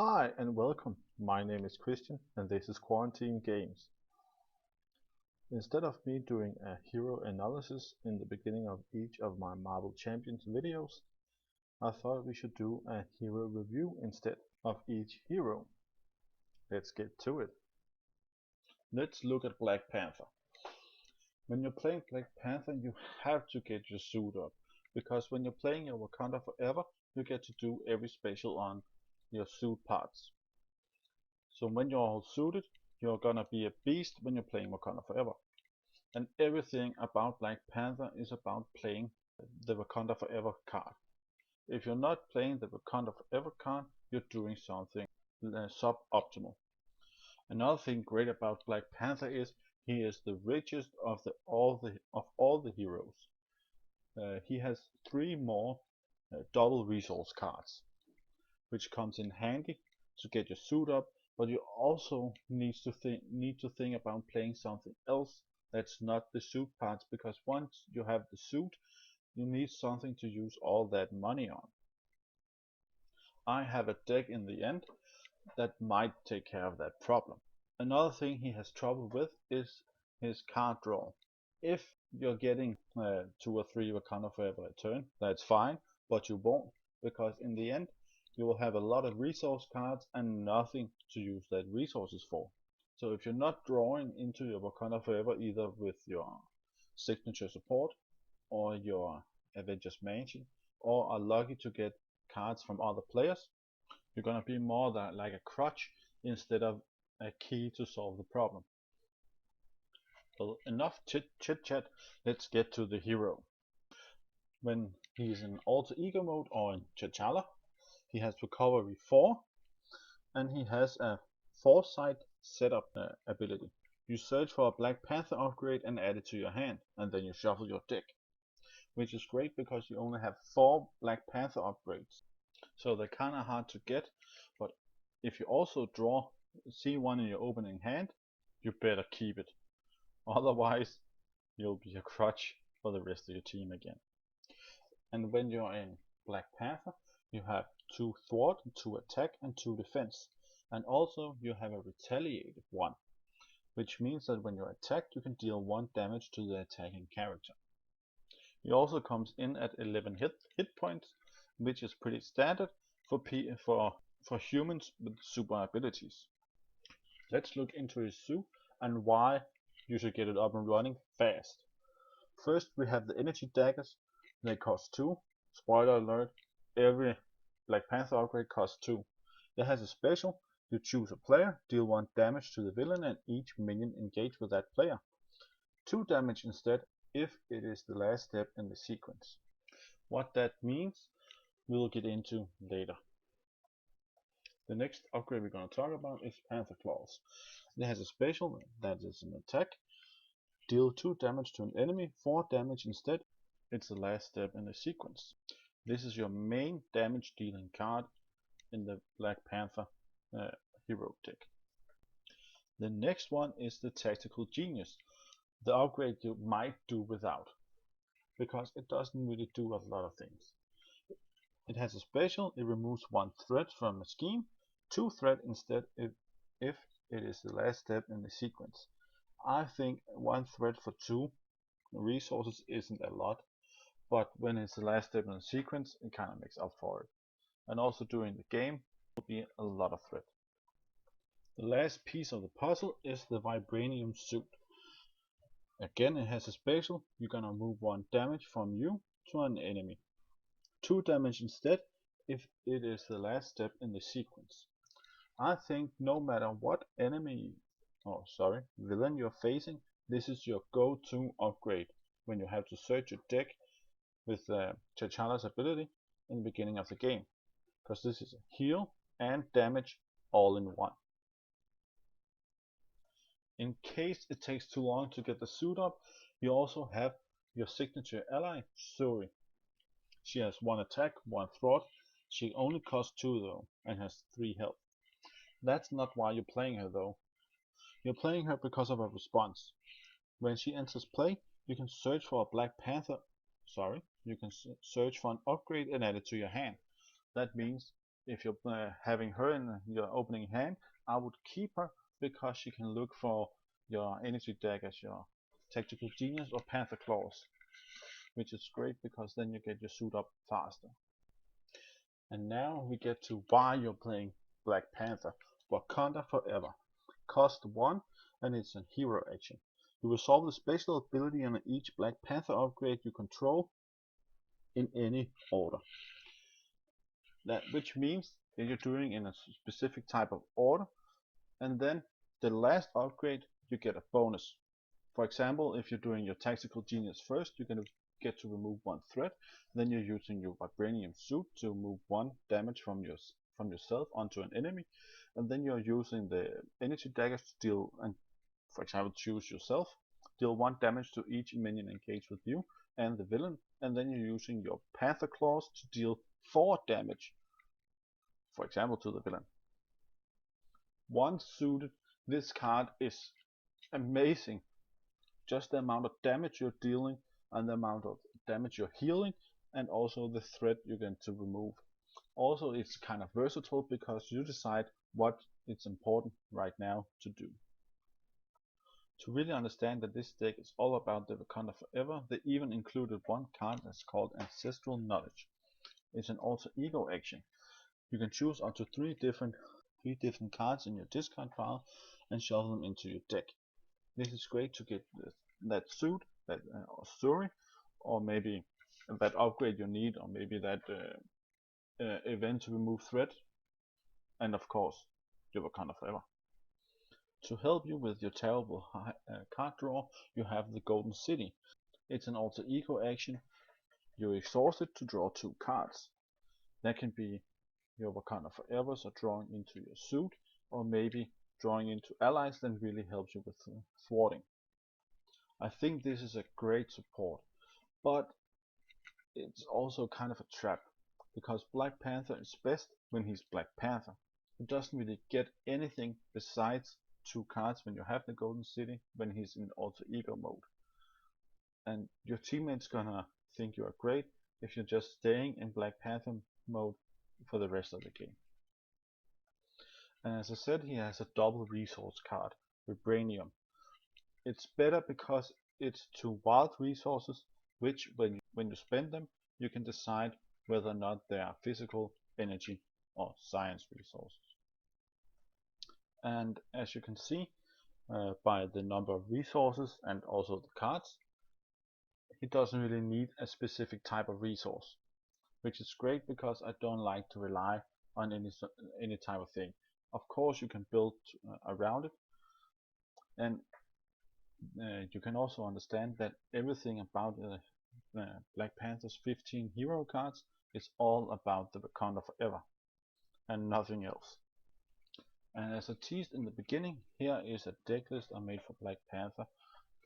Hi and welcome. My name is Christian and this is Quarantine Games. Instead of me doing a hero analysis in the beginning of each of my Marvel Champions videos, I thought we should do a hero review instead of each hero. Let's get to it. Let's look at Black Panther. When you're playing Black Panther, you have to get your suit up, because when you're playing your Wakanda Forever, you get to do every special on your suit parts. So when you're all suited, you're gonna be a beast when you're playing Wakanda Forever. And everything about Black Panther is about playing the Wakanda Forever card. If you're not playing the Wakanda Forever card, you're doing something suboptimal. Another thing great about Black Panther is he is the richest of all the heroes. He has 3 more double resource cards, which comes in handy to get your suit up. But you also need to think about playing something else that's not the suit parts, because once you have the suit, you need something to use all that money on. I have a deck in the end that might take care of that problem. Another thing he has trouble with is his card draw. If you're getting 2 or 3 Wakanda Forever a turn, that's fine, but you won't, because in the end you will have a lot of resource cards and nothing to use that resources for. So if you're not drawing into your Wakanda Forever either with your signature support or your Avengers Mansion, or are lucky to get cards from other players, you're gonna be more like a crutch instead of a key to solve the problem. Well, enough chit chat, let's get to the hero. When he's in alter ego mode or in T'Challa, he has recovery 4 and he has a foresight setup ability. You search for a Black Panther upgrade and add it to your hand, and then you shuffle your deck, which is great because you only have 4 Black Panther upgrades, so they're kinda hard to get. But if you also see one in your opening hand, you better keep it, otherwise you'll be a crutch for the rest of your team again. And when you're in Black Panther, you have 2 thwart, 2 attack and 2 defense, and also you have a retaliated 1, which means that when you're attacked you can deal 1 damage to the attacking character. He also comes in at 11 hit points, which is pretty standard for humans with super abilities. Let's look into his suit and why you should get it up and running fast. First, we have the energy daggers. They cost 2. Spoiler alert, every Black Panther upgrade costs 2. It has a special. You choose a player, deal 1 damage to the villain and each minion engaged with that player. 2 damage instead if it is the last step in the sequence. What that means, we'll get into later. The next upgrade we're going to talk about is Panther Claus. It has a special that is an attack. Deal 2 damage to an enemy, 4 damage instead. It's the last step in the sequence. This is your main damage dealing card in the Black Panther hero deck. The next one is the Tactical Genius, the upgrade you might do without, because it doesn't really do a lot of things. It has a special. It removes 1 threat from a scheme, 2 threat instead if it is the last step in the sequence. I think 1 threat for 2 resources isn't a lot, but when it's the last step in the sequence, it kind of makes up for it. And also during the game, will be a lot of threat. The last piece of the puzzle is the vibranium suit. Again, it has a special. You're gonna move 1 damage from you to an enemy, 2 damage instead if it is the last step in the sequence. I think no matter what villain you're facing, this is your go-to upgrade when you have to search your deck with T'Challa's ability in the beginning of the game, because this is a heal and damage all in one. In case it takes too long to get the suit up, you also have your signature ally, Shuri. She has 1 attack, 1 thwart. She only costs 2 though, and has 3 health. That's not why you're playing her though. You're playing her because of her response. When she enters play, you can search for a Black Panther. You can search for an upgrade and add it to your hand. That means if you're having her in your opening hand, I would keep her because she can look for your energy daggers, your tactical genius or Panther Claus, which is great because then you get your suit up faster. And now we get to why you're playing Black Panther. Wakanda Forever. Cost 1 and it's a hero action. You resolve the special ability on each Black Panther upgrade you control in any order. Which means that you're doing in a specific type of order, and then the last upgrade you get a bonus. For example, if you're doing your tactical genius first, you're going to get to remove 1 threat. Then you're using your vibranium suit to move 1 damage from yourself onto an enemy, and then you're using the energy daggers to deal, and for example choose yourself, deal 1 damage to each minion engaged with you and the villain, and then you're using your Panther Claus to deal 4 damage, for example to the villain. Once suited, this card is amazing. Just the amount of damage you're dealing and the amount of damage you're healing, and also the threat you're going to remove. Also, it's kind of versatile because you decide what it's important right now to do. To really understand that this deck is all about the Wakanda Forever, they even included 1 card that's called Ancestral Knowledge. It's an alter ego action. You can choose up to 3 different cards in your discard pile and shuffle them into your deck. This is great to get that suit, that story, or maybe that upgrade you need, or maybe that event to remove threat, and of course your Wakanda Forever. To help you with your terrible card draw, you have the Golden City. It's an alter ego action. You exhaust it to draw 2 cards. That can be your Wakanda Forevers or drawing into your suit, or maybe drawing into allies that really helps you with thwarting. I think this is a great support, but it's also kind of a trap, because Black Panther is best when he's Black Panther. He doesn't really get anything besides 2 cards when you have the Golden City when he's in alter ego mode. And your teammates gonna think you are great if you're just staying in Black Panther mode for the rest of the game. And as I said, he has a double resource card, vibranium. It's better because it's 2 wild resources, which when you spend them, you can decide whether or not they are physical, energy, or science resources. And as you can see by the number of resources and also the cards, he doesn't really need a specific type of resource, which is great because I don't like to rely on any type of thing. Of course you can build around it, and you can also understand that everything about Black Panther's 15 hero cards is all about the Wakanda Forever and nothing else. And as I teased in the beginning, here is a deck list I made for Black Panther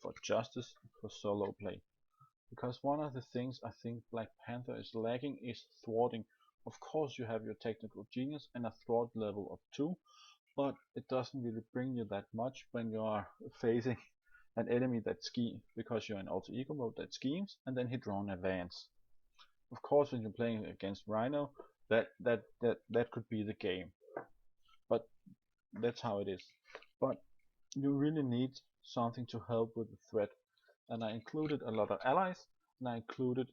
for justice for solo play. Because one of the things I think Black Panther is lacking is thwarting. Of course you have your technical genius and a thwart level of 2, but it doesn't really bring you that much when you are facing an enemy that schemes, because you're in alter ego mode, that schemes and then he draw an advance. Of course when you're playing against Rhino, that could be the game. But that's how it is. But you really need something to help with the threat. And I included a lot of allies, and I included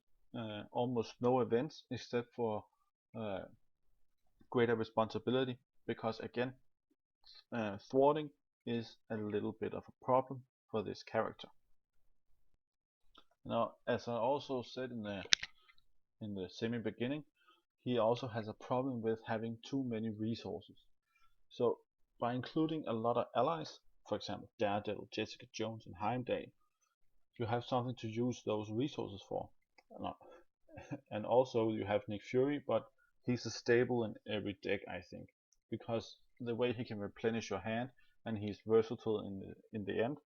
almost no events except for greater responsibility, because again thwarting is a little bit of a problem for this character. Now, as I also said in the semi-beginning, he also has a problem with having too many resources. So by including a lot of allies, for example Daredevil, Jessica Jones and Heimdall, you have something to use those resources for. And also you have Nick Fury, but he's a stable in every deck, I think, because the way he can replenish your hand, and he's versatile in the end,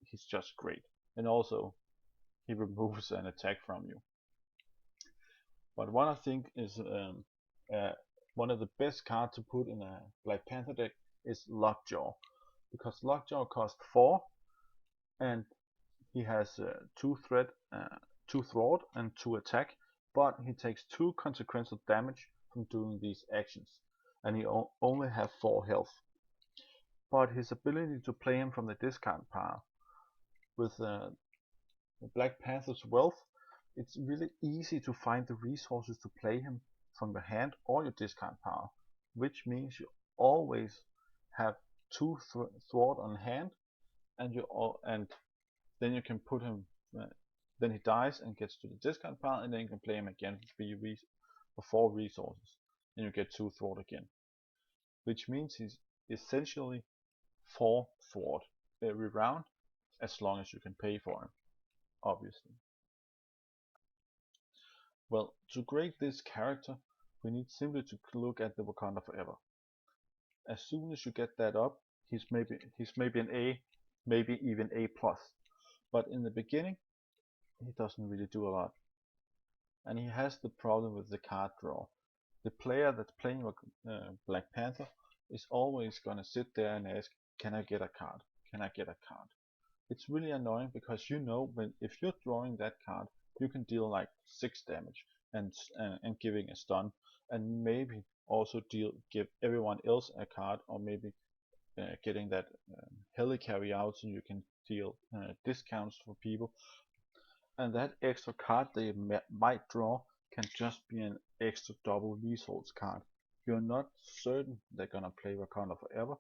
he's just great. And also he removes an attack from you. But what I think is one of the best cards to put in a Black Panther deck is Lockjaw, because Lockjaw costs 4 and he has 2 threat, 2 thwart and 2 attack, but he takes 2 consequential damage from doing these actions, and he only have 4 health. But his ability to play him from the discard pile with the Black Panther's wealth, it's really easy to find the resources to play him from your hand or your discard pile, which means you always have 2 thwart on hand, and then you can put him. Then he dies and gets to the discard pile, and then you can play him again for 4 resources, and you get 2 thwart again, which means he's essentially 4 thwart every round, as long as you can pay for him, obviously. Well, to grade this character, we need simply to look at the Wakanda Forever. As soon as you get that up, he's maybe an A, maybe even A+. But in the beginning, he doesn't really do a lot. And he has the problem with the card draw. The player that's playing Black Panther is always gonna sit there and ask, can I get a card? Can I get a card? It's really annoying because you know if you're drawing that card, you can deal like 6 damage and giving a stun, and maybe also give everyone else a card, or maybe getting that helicarry out so you can deal discounts for people. And that extra card they might draw can just be an extra double resource card. You're not certain they're gonna play Wakanda Forever,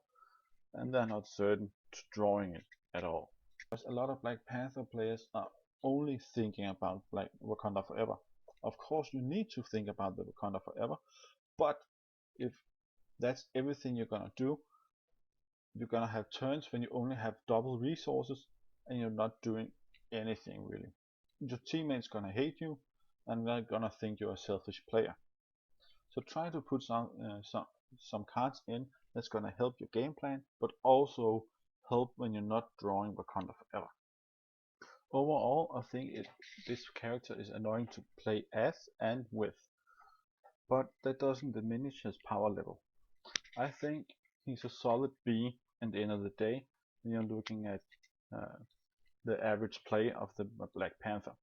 and they're not certain to drawing it at all. Because a lot of Black Panther players are only thinking about Wakanda Forever. Of course you need to think about the Wakanda Forever, but if that's everything you're gonna do, you're gonna have turns when you only have double resources and you're not doing anything really. Your teammates gonna hate you, and they're gonna think you're a selfish player. So try to put some cards in that's gonna help your game plan, but also help when you're not drawing Wakanda Forever. Overall, I think this character is annoying to play as and with, but that doesn't diminish his power level. I think he's a solid B at the end of the day when you're looking at the average play of the Black Panther.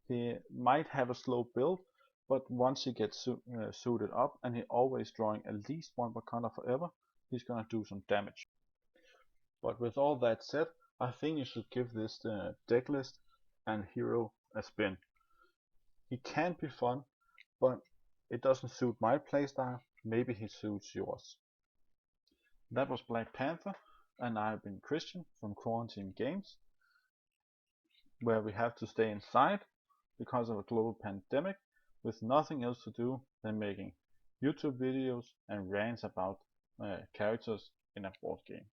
He might have a slow build, but once he gets suited up and he always drawing at least 1 Wakanda Forever, he's gonna do some damage. But with all that said, I think you should give this deck list and hero a spin. He can be fun, but it doesn't suit my playstyle. Maybe he suits yours. That was Black Panther, and I've been Christian from Quarantine Games, where we have to stay inside because of a global pandemic, with nothing else to do than making YouTube videos and rants about characters in a board game.